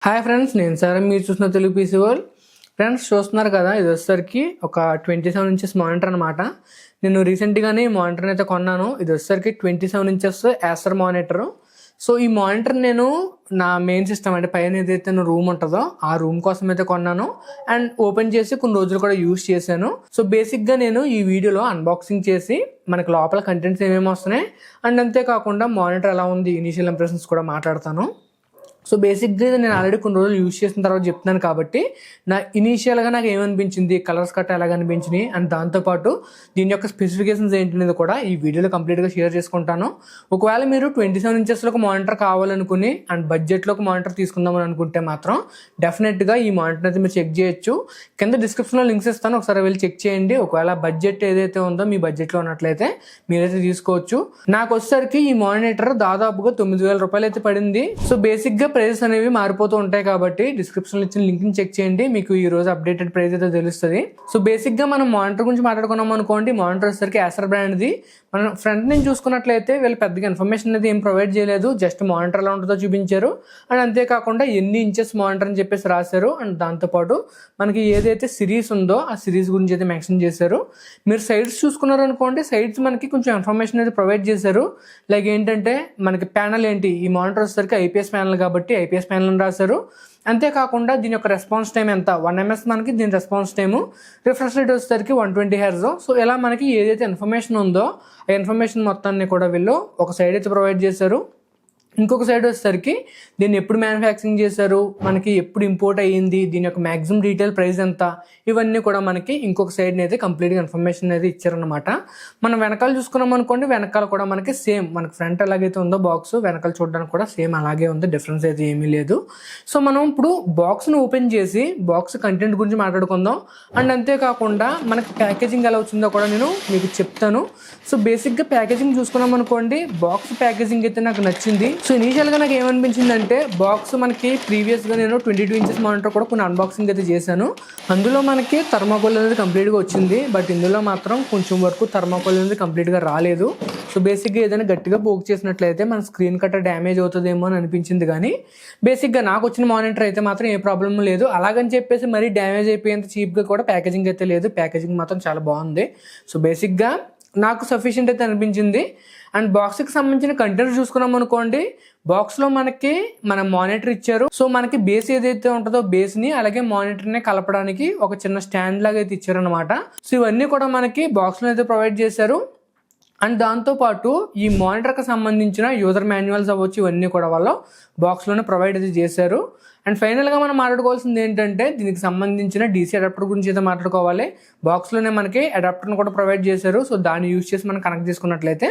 Hi friends, నేను sir. మీరు చూస్తున్న తెలుగు పీసీ వరల్డ్. ఫ్రెండ్స్ చూస్తున్నారు కదా, ఇది వచ్చేసరికి ఒక 27 ఇంచెస్ మానిటర్ అనమాట. నేను రీసెంట్గానే ఈ మానిటర్ని అయితే కొన్నాను. ఇది వచ్చేసరికి 27 ఇంచెస్ యాసర్ మానిటర్. సో ఈ మానిటర్ నేను నా మెయిన్ సిస్టమ్ అంటే పైన ఏదైతే రూమ్ ఉంటుందో ఆ రూమ్ కోసం అయితే కొన్నాను. అండ్ ఓపెన్ చేసి కొన్ని రోజులు కూడా యూజ్ చేశాను. సో బేసిక్గా నేను ఈ వీడియోలో అన్బాక్సింగ్ చేసి మనకి లోపల కంటెంట్స్ ఏమేమి వస్తున్నాయి అండ్ అంతేకాకుండా మానిటర్ ఎలా ఉంది, ఇనీషియల్ ఇంప్రెషన్స్ కూడా మాట్లాడతాను. సో బేసిక్గా నేను ఆల్రెడీ కొన్ని రోజులు యూజ్ చేసిన తర్వాత చెప్తున్నాను కాబట్టి నా ఇనీషియల్గా నాకు ఏమనిపించింది, కలర్స్ కట్ట ఎలాగ అనిపించినాయి అండ్ దాంతోపాటు దీని యొక్క స్పెసిఫికేషన్స్ ఏంటనేది కూడా ఈ వీడియోలో కంప్లీట్గా షేర్ చేసుకుంటాను. ఒకవేళ మీరు 27 ఇంచెస్లో ఒక మానిటర్ కావాలనుకుని అండ్ బడ్జెట్లో ఒక మానిటర్ తీసుకుందామని అనుకుంటే మాత్రం డెఫినెట్గా ఈ మానిటర్ అయితే మీరు చెక్ చేయొచ్చు. కింద డిస్క్రిప్షన్లో లింక్స్ ఇస్తాను, ఒకసారి వెళ్ళి చెక్ చేయండి. ఒకవేళ బడ్జెట్ ఏదైతే ఉందో మీ బడ్జెట్లో ఉన్నట్లయితే మీరైతే తీసుకోవచ్చు. నాకు వచ్చేసరికి ఈ మానిటర్ దాదాపుగా 9,000 రూపాయలు అయితే పడింది. సో బేసిక్గా ప్రైజెస్ అనేవి మారిపోతూ ఉంటాయి కాబట్టి డిస్క్రిప్షన్లో ఇచ్చిన లింక్ని చెక్ చేయండి, మీకు ఈ రోజు అప్డేటెడ్ ప్రైస్ అయితే తెలుస్తుంది. సో బేసిక్గా మనం మానిటర్ గురించి మాట్లాడుకున్నాం అనుకోండి. మానిటర్ వచ్చేసరికి యాసర్ బ్రాండ్ది. మనం ఫ్రంట్ నుంచి చూసుకున్నట్లయితే వీళ్ళు పెద్దగా ఇన్ఫర్మేషన్ అనేది ఏం ప్రొవైడ్ చేయలేదు, జస్ట్ మానిటర్ ఎలా ఉంటుందో చూపించారు అండ్ అంతేకాకుండా ఎన్ని ఇంచెస్ మానిటర్ అని చెప్పేసి రాశారు. అండ్ దాంతోపాటు మనకి ఏదైతే సిరీస్ ఉందో ఆ సిరీస్ గురించి అయితే మెన్షన్ చేశారు. మీరు సైడ్స్ చూసుకున్నారు అనుకోండి, సైడ్స్ మనకి కొంచెం ఇన్ఫర్మేషన్ అయితే ప్రొవైడ్ చేశారు. లైక్ ఏంటంటే మనకి ప్యానల్ ఏంటి, ఈ మానిటర్ వచ్చేసరికి ఐపీఎస్ ప్యానల్ కాబట్టి ఐపీఎస్ ప్యానల్ అని రాశారు. అంతేకాకుండా దీని యొక్క రెస్పాన్స్ టైం ఎంత, 1 ms మనకి దీని రెస్పాన్స్ టైము. రిఫ్రెష్ రేట్ వచ్చేసరికి 120 Hz. సో ఇలా మనకి ఏదైతే ఇన్ఫర్మేషన్ ఉందో ఆ ఇన్ఫర్మేషన్ మొత్తాన్ని కూడా వీళ్ళు ఒక సైడ్ అయితే ప్రొవైడ్ చేశారు. ఇంకొక సైడ్ వచ్చేసరికి దీన్ని ఎప్పుడు మ్యానుఫ్యాక్చరింగ్ చేశారు, మనకి ఎప్పుడు ఇంపోర్ట్ అయ్యింది, దీని యొక్క మ్యాక్సిమం రీటైల్ ప్రైస్ ఎంత, ఇవన్నీ కూడా మనకి ఇంకొక సైడ్ని అయితే కంప్లీట్గా ఇన్ఫర్మేషన్ అయితే ఇచ్చారనమాట. మనం వెనకాల చూసుకున్నాం అనుకోండి, వెనకాల కూడా మనకి సేమ్ మనకి ఫ్రంట్ ఎలాగైతే ఉందో బాక్స్, వెనకాల చూడడానికి కూడా సేమ్ అలాగే ఉంది, డిఫరెన్స్ అయితే ఏమీ లేదు. సో మనం ఇప్పుడు బాక్స్ని ఓపెన్ చేసి బాక్స్ కంటెంట్ గురించి మాట్లాడుకుందాం అండ్ అంతేకాకుండా మనకి ప్యాకేజింగ్ ఎలా వచ్చిందో కూడా నేను మీకు చెప్తాను. సో బేసిక్గా ప్యాకేజింగ్ చూసుకున్నాం అనుకోండి, బాక్స్ ప్యాకేజింగ్ అయితే నాకు నచ్చింది. సో ఇనీషియల్గా నాకు ఏమనిపించింది అంటే, బాక్స్ మనకి ప్రీవియస్గా నేను 22 ఇంచెస్ మానిటర్ కూడా కొన్ని అన్బాక్సింగ్ అయితే చేశాను. అందులో మనకి థర్మాకోల్ అనేది కంప్లీట్గా వచ్చింది, బట్ ఇందులో మాత్రం కొంచెం వరకు థర్మాకోల్ అనేది కంప్లీట్గా రాలేదు. సో బేసిక్గా ఏదైనా గట్టిగా పోక్ చేసినట్లయితే మన స్క్రీన్ కట్ట డ్యామేజ్ అవుతుందేమో అని అనిపించింది. కానీ బేసిక్గా నాకు వచ్చిన మానిటర్ అయితే మాత్రం ఏ ప్రాబ్లం లేదు. అలాగని చెప్పేసి మరీ డ్యామేజ్ అయిపోయేంత చీప్గా కూడా ప్యాకేజింగ్ అయితే లేదు, ప్యాకేజింగ్ మాత్రం చాలా బాగుంది. సో బేసిక్గా నాకు సఫిషియెంట్ అయితే అనిపించింది. అండ్ బాక్స్కి సంబంధించిన కంటెంట్ చూసుకున్నాం అనుకోండి, బాక్స్లో మనకి మన మానిటర్ ఇచ్చారు. సో మనకి బేస్ ఏదైతే ఉంటుందో బేస్ని అలాగే మానిటర్ని కలపడానికి ఒక చిన్న స్టాండ్ లాగా అయితే ఇచ్చారు అనమాట. సో ఇవన్నీ కూడా మనకి బాక్స్లో అయితే ప్రొవైడ్ చేశారు. అండ్ దాంతోపాటు ఈ మానిటర్కి సంబంధించిన యూజర్ మాన్యువల్స్ అవ్వచ్చు, ఇవన్నీ కూడా వాళ్ళు బాక్స్లోనే ప్రొవైడ్ అయితే చేశారు. అండ్ ఫైనల్గా మనం మాట్లాడుకోవాల్సింది ఏంటంటే, దీనికి సంబంధించిన డీసీ అడాప్టర్ గురించి అయితే మాట్లాడుకోవాలి. బాక్స్లోనే మనకి అడాప్టర్ని కూడా ప్రొవైడ్ చేశారు. సో దాన్ని యూజ్ చేసి మనం కనెక్ట్ చేసుకున్నట్లయితే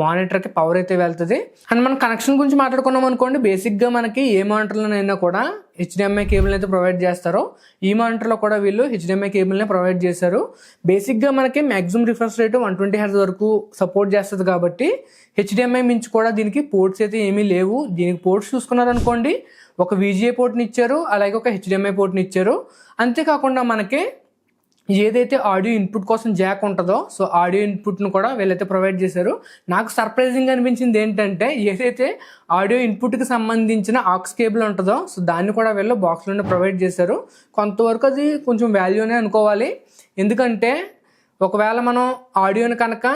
మానిటర్కి పవర్ అయితే వెళ్తుంది. అండ్ మనం కనెక్షన్ గురించి మాట్లాడుకున్నాం అనుకోండి, బేసిక్గా మనకి ఏ మానిటర్లోనైనా కూడా HDMI కేబుల్ అయితే ప్రొవైడ్ చేస్తారో ఈ మానిటర్లో కూడా వీళ్ళు HDMI కేబుల్నే ప్రొవైడ్ చేశారు. బేసిక్గా మనకి మ్యాక్సిమం రిఫ్రెష్ రేట్ 120 Hz వరకు సపోర్ట్ చేస్తుంది కాబట్టి HDMI మించి కూడా దీనికి పోర్ట్స్ అయితే ఏమీ లేవు. దీనికి పోర్ట్స్ చూసుకున్నారనుకోండి, ఒక VGA పోర్ట్ని ఇచ్చారు, అలాగే ఒక HDMI పోర్ట్ని ఇచ్చారు. అంతేకాకుండా మనకి ఏదైతే ఆడియో ఇన్పుట్ కోసం జాక్ ఉంటుందో సో ఆడియో ఇన్పుట్ను కూడా వీళ్ళైతే ప్రొవైడ్ చేశారు. నాకు సర్ప్రైజింగ్ అనిపించింది ఏంటంటే, ఏదైతే ఆడియో ఇన్పుట్కి సంబంధించిన ఆక్స్ కేబుల్ ఉంటుందో సో దాన్ని కూడా వీళ్ళు బాక్స్లోనే ప్రొవైడ్ చేశారు. కొంతవరకు అది కొంచెం వాల్యూనే అనుకోవాలి. ఎందుకంటే ఒకవేళ మనం ఆడియోని కనుక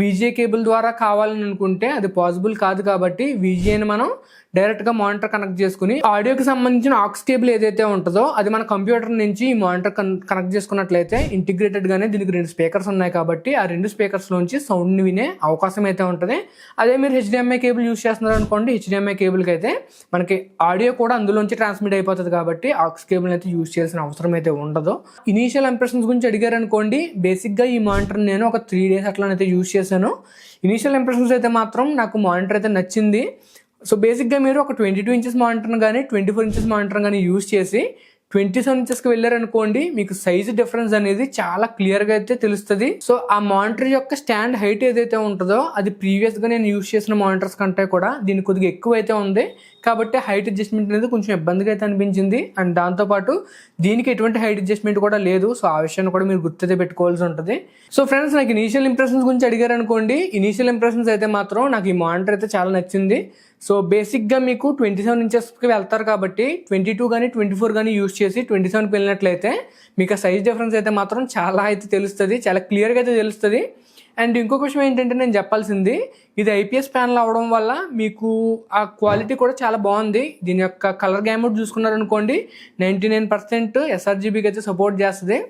VGA కేబుల్ ద్వారా కావాలని అనుకుంటే అది పాసిబుల్ కాదు. కాబట్టి VGAని మనం డైరెక్ట్గా మానిటర్ కనెక్ట్ చేసుకుని ఆడియోకి సంబంధించిన ఆక్స్ కేబుల్ ఏదైతే ఉంటుందో అది మన కంప్యూటర్ నుంచి ఈ మానిటర్ కనెక్ట్ చేసుకున్నట్లయితే ఇంటిగ్రేటెడ్గానే దీనికి 2 స్పీకర్స్ ఉన్నాయి కాబట్టి ఆ 2 స్పీకర్స్లోంచి సౌండ్ని వినే అవకాశం అయితే ఉంటుంది. అదే మీరు HDMI కేబుల్ యూజ్ చేస్తున్నారు అనుకోండి, HDMI కేబుల్కి అయితే మనకి ఆడియో కూడా అందులోంచి ట్రాన్స్మిట్ అయిపోతుంది కాబట్టి ఆక్స్ కేబుల్ అయితే యూజ్ చేయాల్సిన అవసరం అయితే ఉండదు. ఇనీషియల్ ఇంప్రెషన్స్ గురించి అడిగారు అనుకోండి, బేసిక్గా ఈ మానిటర్ నేను ఒక 3 days అట్లానైతే యూజ్ చేశాను. ఇనీషియల్ ఇంప్రెషన్స్ అయితే మాత్రం నాకు మానిటర్ అయితే నచ్చింది. సో బేసిక్గా మీరు ఒక 22 ఇంచెస్ మానిటర్ని కానీ 24 ఇంచెస్ మానిటర్ని కానీ యూజ్ చేసి 27 ఇంచెస్కి వెళ్ళారనుకోండి, మీకు సైజు డిఫరెన్స్ అనేది చాలా క్లియర్గా అయితే తెలుస్తుంది. సో ఆ మానిటర్ యొక్క స్టాండ్ హైట్ ఏదైతే ఉంటుందో అది ప్రీవియస్గా నేను యూజ్ చేసిన మానిటర్స్ కంటే కూడా దీనికి కొద్దిగా ఎక్కువ అయితే ఉంది కాబట్టి హైట్ అడ్జస్ట్మెంట్ అనేది కొంచెం ఇబ్బందిగా అయితే అనిపించింది. అండ్ దాంతోపాటు దీనికి ఎటువంటి హైట్ అడ్జస్ట్మెంట్ కూడా లేదు. సో ఆ విషయాన్ని కూడా మీరు గుర్తైతే పెట్టుకోవాల్సి ఉంటుంది. సో ఫ్రెండ్స్, నాకు ఇనీషియల్ ఇంప్రెషన్స్ గురించి అడిగారు అనుకోండి, ఇనీషియల్ ఇంప్రెషన్స్ అయితే మాత్రం నాకు ఈ మానిటర్ అయితే చాలా నచ్చింది. సో బేసిక్గా మీకు 27 ఇంచెస్కి వెళ్తారు కాబట్టి 22 కానీ 24 కానీ యూస్ చేసి 27కి వెళ్ళినట్లయితే మీకు ఆ సైజ్ డిఫరెన్స్ అయితే మాత్రం చాలా అయితే తెలుస్తుంది, చాలా క్లియర్గా అయితే తెలుస్తుంది. అండ్ ఇంకొక విషయం ఏంటంటే నేను చెప్పాల్సింది, ఇది ఐపీఎస్ ప్యానల్ అవడం వల్ల మీకు ఆ క్వాలిటీ కూడా చాలా బాగుంది. దీని యొక్క కలర్ గ్యామౌట్ చూసుకున్నారనుకోండి 99% ఎస్ఆర్జీబీకి అయితే సపోర్ట్ చేస్తుంది.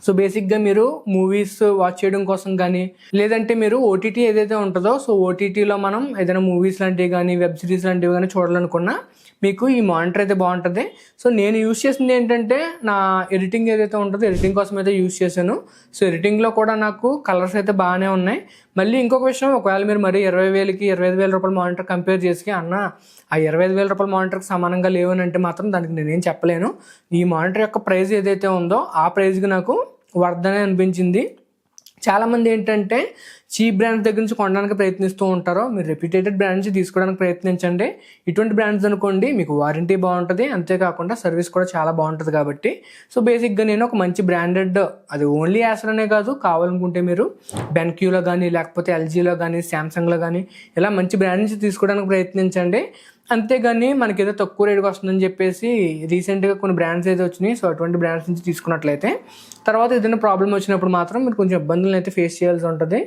సో బేసిక్గా మీరు మూవీస్ వాచ్ చేయడం కోసం కానీ, లేదంటే మీరు ఓటీటీ ఏదైతే ఉంటుందో, సో ఓటీటీలో మనం ఏదైనా మూవీస్ లాంటివి కానీ వెబ్ సిరీస్ లాంటివి కానీ చూడాలనుకున్నా మీకు ఈ మానిటర్ అయితే బాగుంటుంది. సో నేను యూస్ చేసింది ఏంటంటే నా ఎడిటింగ్ ఏదైతే ఉంటుందో ఎడిటింగ్ కోసం అయితే యూస్ చేశాను. సో ఎడిటింగ్లో కూడా నాకు కలర్స్ అయితే బాగానే ఉన్నాయి. మళ్ళీ ఇంకొక విషయం, ఒకవేళ మీరు మరి 20,000కి 25,000 రూపాయల మానిటర్ కంపేర్ చేసి అన్న ఆ 25,000 రూపాయల మానిటర్కి సమానంగా లేవని అంటే మాత్రం దానికి నేనేం చెప్పలేను. ఈ మానిటర్ యొక్క ప్రైస్ ఏదైతే ఉందో ఆ ప్రైస్కి నాకు వర్తనే అనిపించింది. చాలామంది ఏంటంటే చీప్ బ్రాండ్స్ దగ్గర నుంచి కొనడానికి ప్రయత్నిస్తూ ఉంటారో, మీరు రెప్యూటెడ్ బ్రాండ్స్ తీసుకోవడానికి ప్రయత్నించండి. ఇటువంటి బ్రాండ్స్ అనుకోండి మీకు వారంటీ బాగుంటుంది, అంతేకాకుండా సర్వీస్ కూడా చాలా బాగుంటుంది. కాబట్టి సో బేసిక్గా నేను ఒక మంచి బ్రాండెడ్, అది ఓన్లీ యాసర్ అనే కాదు, కావాలనుకుంటే మీరు బెన్క్యూలో కానీ లేకపోతే ఎల్జీలో కానీ శాంసంగ్లో కానీ ఇలా మంచి బ్రాండ్ నుంచి తీసుకోవడానికి ప్రయత్నించండి. అంతేగాని మనకి ఏదో తక్కువ రేటుకి వస్తుందని చెప్పేసి రీసెంట్గా కొన్ని బ్రాండ్స్ అయితే వచ్చినాయి, సో అటువంటి బ్రాండ్స్ నుంచి తీసుకున్నట్లయితే తర్వాత ఏదైనా ప్రాబ్లం వచ్చినప్పుడు మాత్రం మీరు కొంచెం ఇబ్బందులను అయితే ఫేస్ చేయాల్సి ఉంటుంది.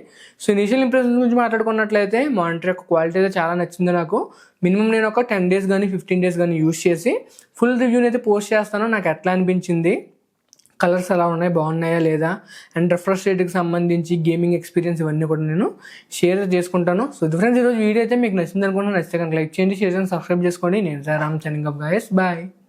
సో ఇనీషియల్ ఇంప్రెషన్స్ గురించి మాట్లాడుకున్నట్లయితే మానిటర్ యొక్క క్వాలిటీ అయితే చాలా నచ్చింది నాకు. మినిమం నేను ఒక 10 days కానీ 15 days కానీ యూస్ చేసి ఫుల్ రివ్యూని అయితే పోస్ట్ చేస్తాను. నాకు ఎట్లా అనిపించింది, కలర్స్ ఎలా ఉన్నాయి, బాగున్నాయా లేదా, అండ్ రిఫ్రెష్ రేట్కి సంబంధించి గేమింగ్ ఎక్స్పీరియన్స్ ఇవన్నీ కూడా నేను షేర్ చేసుకుంటాను. సో ఫ్రెండ్స్, ఈరోజు వీడియో అయితే మీకు నచ్చింది అనుకుంటున్నాను. నచ్చితే కనుక లైక్ చేయండి, షేర్ చేయండి, సబ్స్క్రైబ్ చేసుకోండి. నేను Ram signing up guys, bye.